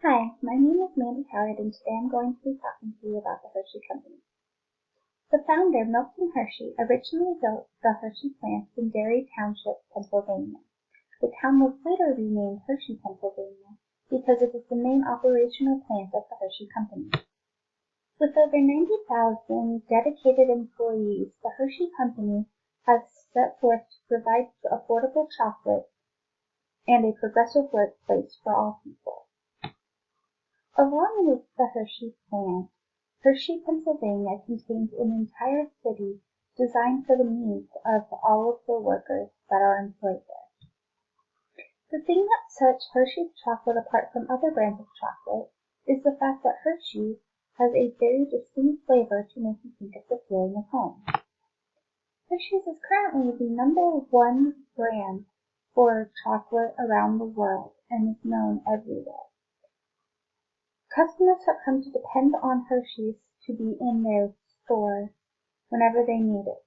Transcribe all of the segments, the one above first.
Hi, my name is Mandy Howard, and today I'm going to be talking to you about the Hershey Company. The founder, Milton Hershey, originally built the Hershey plant in Derry Township, Pennsylvania. The town was later renamed Hershey, Pennsylvania, because it is the main operational plant of the Hershey Company. With over 90,000 dedicated employees, the Hershey Company has set forth to provide affordable chocolate and a progressive workplace for all people. Along with the Hershey plant, Hershey, Pennsylvania contains an entire city designed for the needs of all of the workers that are employed there. The thing that sets Hershey's chocolate apart from other brands of chocolate is the fact that Hershey has a very distinct flavor to make you think of the feeling of home. Hershey's is currently the #1 brand for chocolate around the world and is known everywhere. Customers have come to depend on Hershey's to be in their store whenever they need it.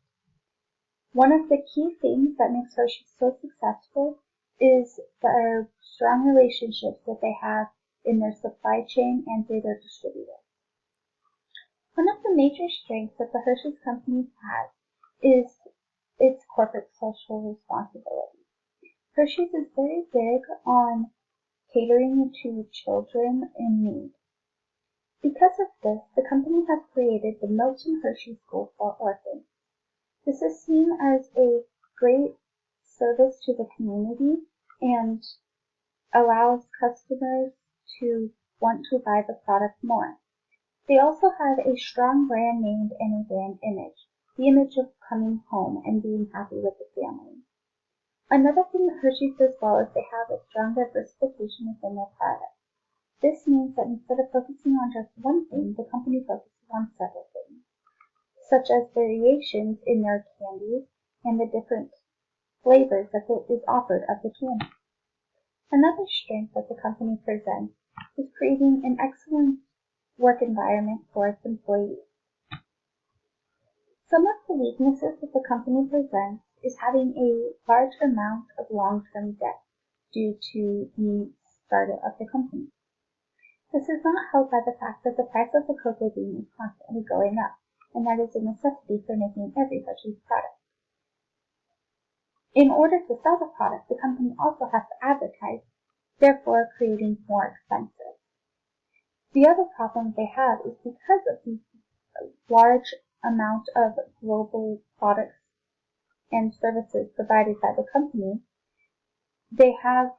One of the key things that makes Hershey so successful is their strong relationships that they have in their supply chain and through their distributors. One of the major strengths that the Hershey's Company has is its corporate social responsibility. Hershey's is very big on catering to children in need. Because of this, the company has created the Milton Hershey School for Orphans. This is seen as a great service to the community and allows customers to want to buy the product more. They also have a strong brand name and a brand image, the image of coming home and being happy with the family. Another thing that Hershey's does well is they have a strong diversification within their products. This means that instead of focusing on just one thing, the company focuses on several things, such as variations in their candies and the different flavors that is offered of the candy. Another strength that the company presents is creating an excellent work environment for its employees. Some of the weaknesses that the company presents is having a large amount of long-term debt due to the start of the company. This is not helped by the fact that the price of the cocoa bean is constantly going up, and that is a necessity for making every Hershey's product. In order to sell the product, the company also has to advertise, therefore creating more expenses. The other problem they have is because of the large amount of global products and services provided by the company, they have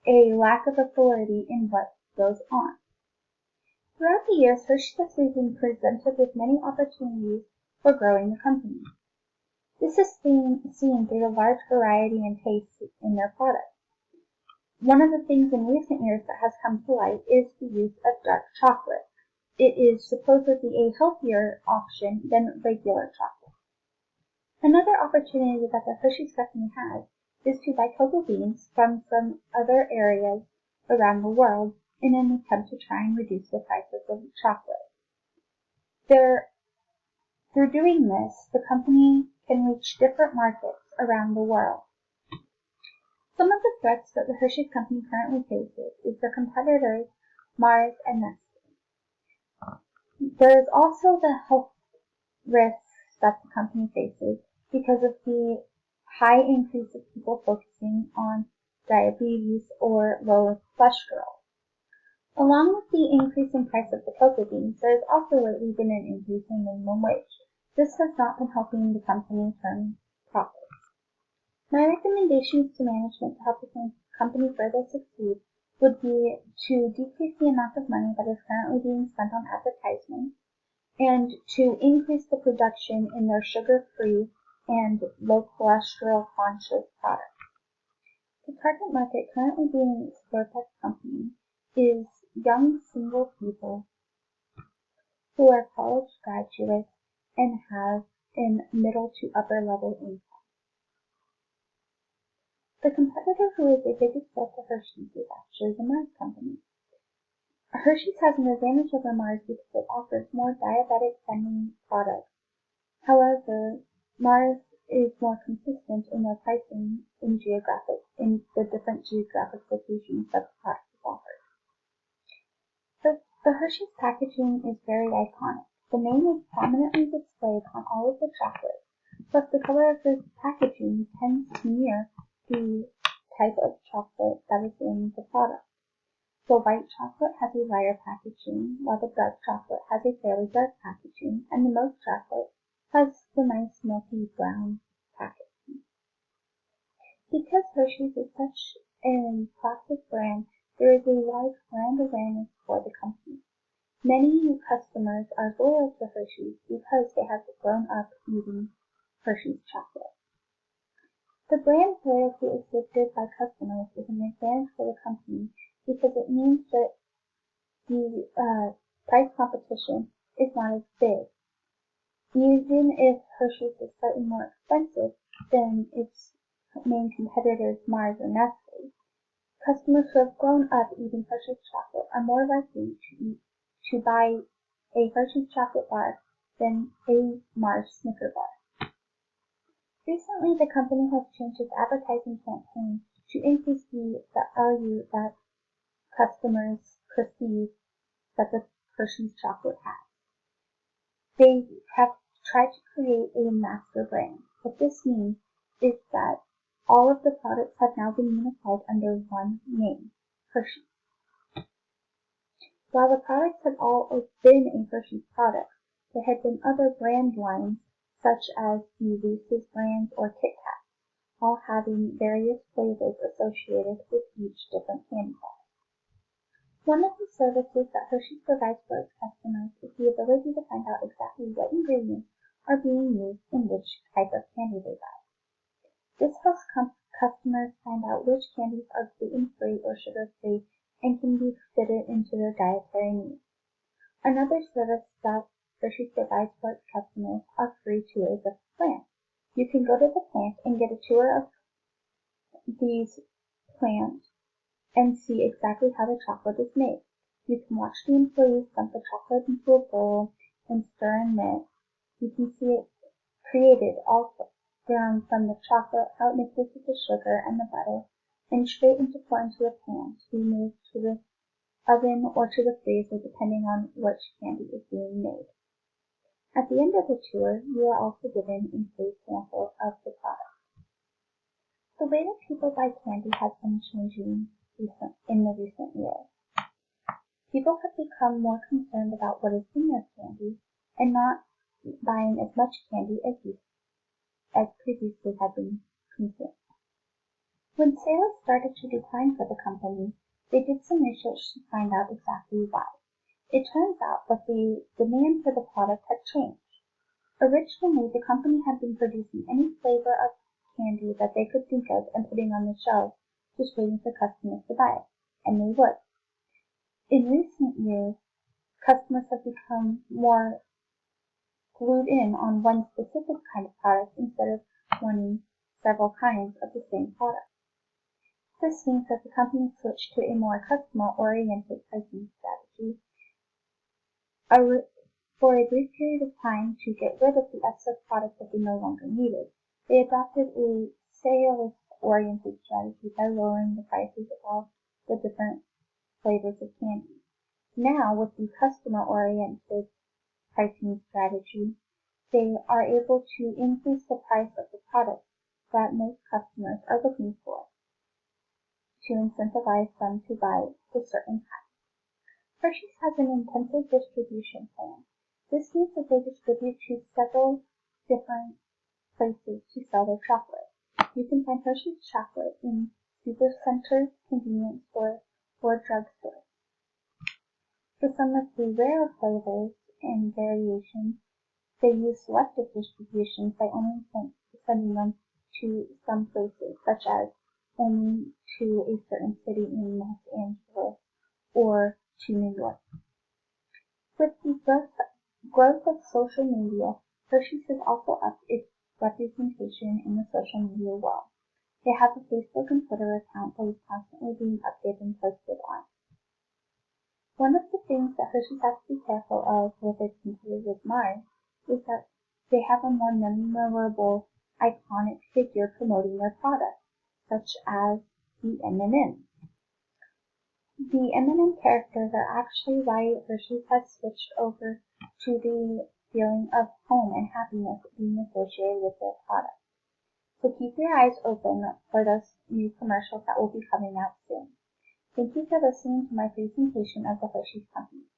a lack of authority in what goes on. Throughout the years, Hershey has been presented with many opportunities for growing the company. This is seen through the large variety and taste in their products. One of the things in recent years that has come to light is the use of dark chocolate. It is supposedly a healthier option than regular chocolate. Another opportunity that the Hershey's Company has is to buy cocoa beans from some other areas around the world in an attempt to try and reduce the prices of chocolate. Through doing this, the company can reach different markets around the world. Some of the threats that the Hershey's Company currently faces is their competitors, Mars and Nestle. There is also the health risks that the company faces because of the high increase of people focusing on diabetes or low cholesterol. Along with the increase in price of the cocoa beans, there has also lately been an increase in minimum wage. This has not been helping the company turn profits. My recommendations to management to help the company further succeed would be to decrease the amount of money that is currently being spent on advertisements and to increase the production in their sugar-free and low cholesterol conscious products. The target market currently being explored by the company is young single people who are college graduates and have a middle to upper level income. The competitor who is a biggest threat to Hershey's is actually the Mars Company. Hershey's has an advantage over Mars because it offers more diabetic-friendly products. However, Mars is more consistent in their pricing in the different geographic locations that the product is offered. The Hershey's packaging is very iconic. The name is prominently displayed on all of the chocolate, plus the color of the packaging tends to mirror the type of chocolate that is in the product. The white chocolate has a lighter packaging, while the dark chocolate has a fairly dark packaging, and the milk chocolate has the nice milky brown packaging. Because Hershey's is such a classic brand, there is a large brand awareness for the company. Many new customers are loyal to Hershey's because they have grown up eating Hershey's chocolate. The brand loyalty exhibited by customers is an advantage for the company because it means that the price competition is not as big. Even if Hershey's is slightly more expensive than its main competitors Mars or Nestle, customers who have grown up eating Hershey's chocolate are more likely to buy a Hershey's chocolate bar than a Mars Snicker bar. Recently, the company has changed its advertising campaign to increase the value that customers perceive that the Hershey's chocolate has. They have tried to create a master brand. What this means is that all of the products have now been unified under one name, Hershey. While the products had all been a Hershey's product, there had been other brand lines such as the Reese's brand or Kit Kat, all having various flavors associated with each different candy bar. One of the services that Hershey's provides for its customers is the ability to find out exactly what ingredients are being used in which type of candy they buy. This helps customers find out which candies are gluten-free or sugar-free and can be fitted into their dietary needs. Another service that Hershey's provides for its customers are free tours of the plant. You can go to the plant and get a tour of these plants and see exactly how the chocolate is made. You can watch the employees dump the chocolate into a bowl and stir and mix. You can see it created all down from the chocolate, how it mixes with the sugar and the butter, and straight into pour into a pan to be moved to the oven or to the freezer depending on which candy is being made. At the end of the tour, you are also given a free sample of the product. The way that people buy candy has been changing in the recent years. People have become more concerned about what is in their candy and not buying as much candy as previously had been consumed. When sales started to decline for the company, they did some research to find out exactly why. It turns out that the demand for the product had changed. Originally, the company had been producing any flavor of candy that they could think of and putting on the shelves, just waiting for customers to buy it, and they would. In recent years, customers have become more glued in on one specific kind of product instead of wanting several kinds of the same product. This means that the company switched to a more customer-oriented pricing strategy. For a brief period of time, to get rid of the excess product that they no longer needed, they adopted a sales-oriented strategy by lowering the prices of all the different flavors of candy. Now, with the customer-oriented pricing strategy, they are able to increase the price of the product that most customers are looking for to incentivize them to buy a certain kind. Hershey's has an intensive distribution plan. This means that they distribute to several different places to sell their chocolate. You can find Hershey's chocolate in supercenters, convenience stores, or drugstores. For some of the rarer flavors and variations, they use selective distribution by only sending them to some places, such as only to a certain city in Los Angeles or to New York. With the growth of social media, Hershey's has also upped its representation in the social media world. They have a Facebook and Twitter account that is constantly being updated and posted on. One of the things that Hershey's has to be careful of with its competitor Mars is that they have a more memorable, iconic figure promoting their product, such as the M&Ms. The M&M characters are actually why Hershey's has switched over to the feeling of home and happiness being associated with their product. So keep your eyes open for those new commercials that will be coming out soon. Thank you for listening to my presentation of the Hershey's Company.